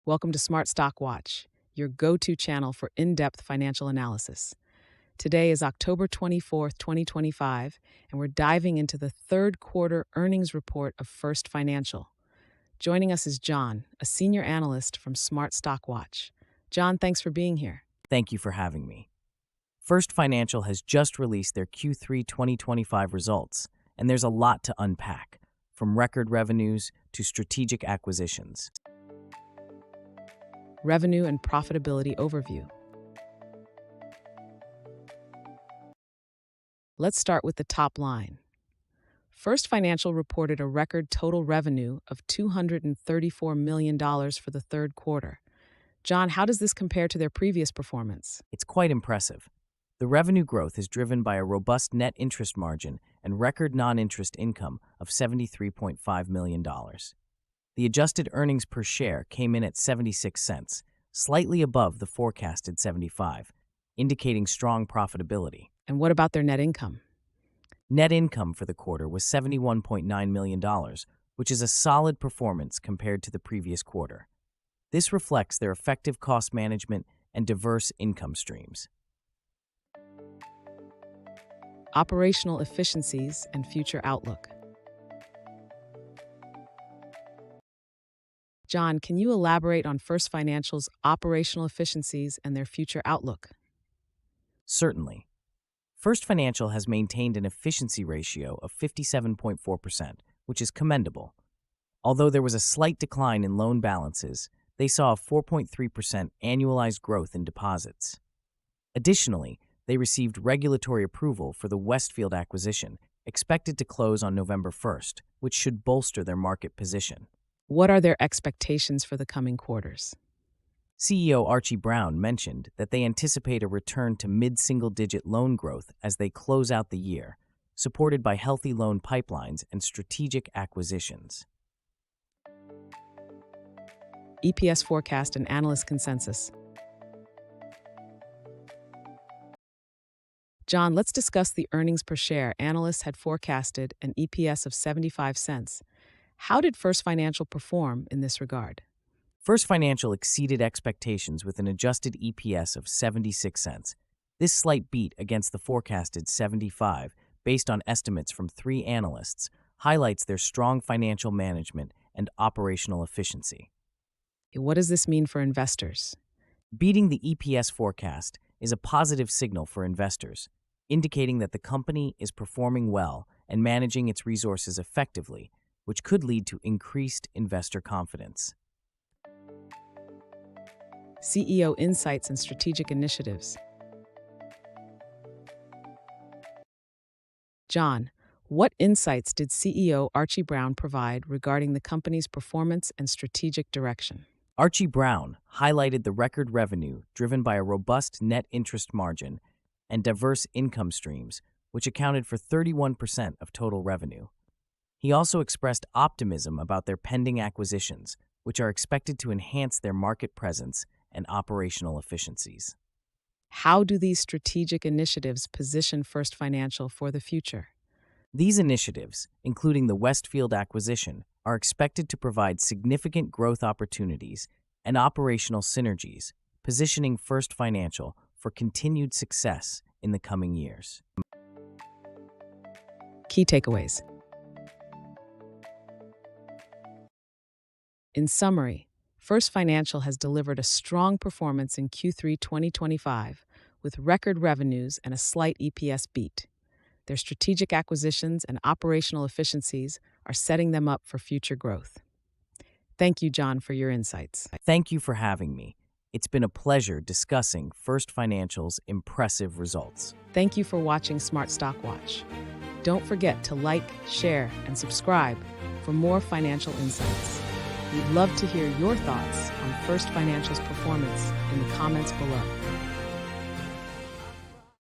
Welcome to Smart Stock Watch, your go-to channel for in-depth financial analysis. Today is October 24th, 2025, and we're diving into the third quarter earnings report of First Financial. Joining us is John, a senior analyst from Smart Stock Watch. John, thanks for being here. Thank you for having me. First Financial has just released their Q3 2025 results, and there's a lot to unpack, from record revenues to strategic acquisitions. Revenue and profitability overview. Let's start with the top line. First Financial reported a record total revenue of $234 million for the third quarter. John, how does this compare to their previous performance? It's quite impressive. The revenue growth is driven by a robust net interest margin and record non-interest income of $73.5 million. The adjusted earnings per share came in at 76 cents, slightly above the forecasted 75, indicating strong profitability. And what about their net income? Net income for the quarter was $71.9 million, which is a solid performance compared to the previous quarter. This reflects their effective cost management and diverse income streams. Operational efficiencies and future outlook. John, can you elaborate on First Financial's operational efficiencies and their future outlook? Certainly. First Financial has maintained an efficiency ratio of 57.4%, which is commendable. Although there was a slight decline in loan balances, they saw a 4.3% annualized growth in deposits. Additionally, they received regulatory approval for the Westfield acquisition, expected to close on November 1st, which should bolster their market position. What are their expectations for the coming quarters? CEO Archie Brown mentioned that they anticipate a return to mid-single-digit loan growth as they close out the year, supported by healthy loan pipelines and strategic acquisitions. EPS forecast and analyst consensus. John, let's discuss the earnings per share. Analysts had forecasted an EPS of 75 cents. How did First Financial perform in this regard? First Financial exceeded expectations with an adjusted EPS of 76 cents. This slight beat against the forecasted 75, based on estimates from 3 analysts, highlights their strong financial management and operational efficiency. What does this mean for investors? Beating the EPS forecast is a positive signal for investors, indicating that the company is performing well and managing its resources effectively, which could lead to increased investor confidence. CEO insights and strategic initiatives. John, what insights did CEO Archie Brown provide regarding the company's performance and strategic direction? Archie Brown highlighted the record revenue driven by a robust net interest margin and diverse income streams, which accounted for 31% of total revenue. He also expressed optimism about their pending acquisitions, which are expected to enhance their market presence and operational efficiencies. How do these strategic initiatives position First Financial for the future? These initiatives, including the Westfield acquisition, are expected to provide significant growth opportunities and operational synergies, positioning First Financial for continued success in the coming years. Key takeaways. In summary, First Financial has delivered a strong performance in Q3 2025 with record revenues and a slight EPS beat. Their strategic acquisitions and operational efficiencies are setting them up for future growth. Thank you, John, for your insights. Thank you for having me. It's been a pleasure discussing First Financial's impressive results. Thank you for watching Smart Stock Watch. Don't forget to like, share, and subscribe for more financial insights. We'd love to hear your thoughts on First Financial's performance in the comments below.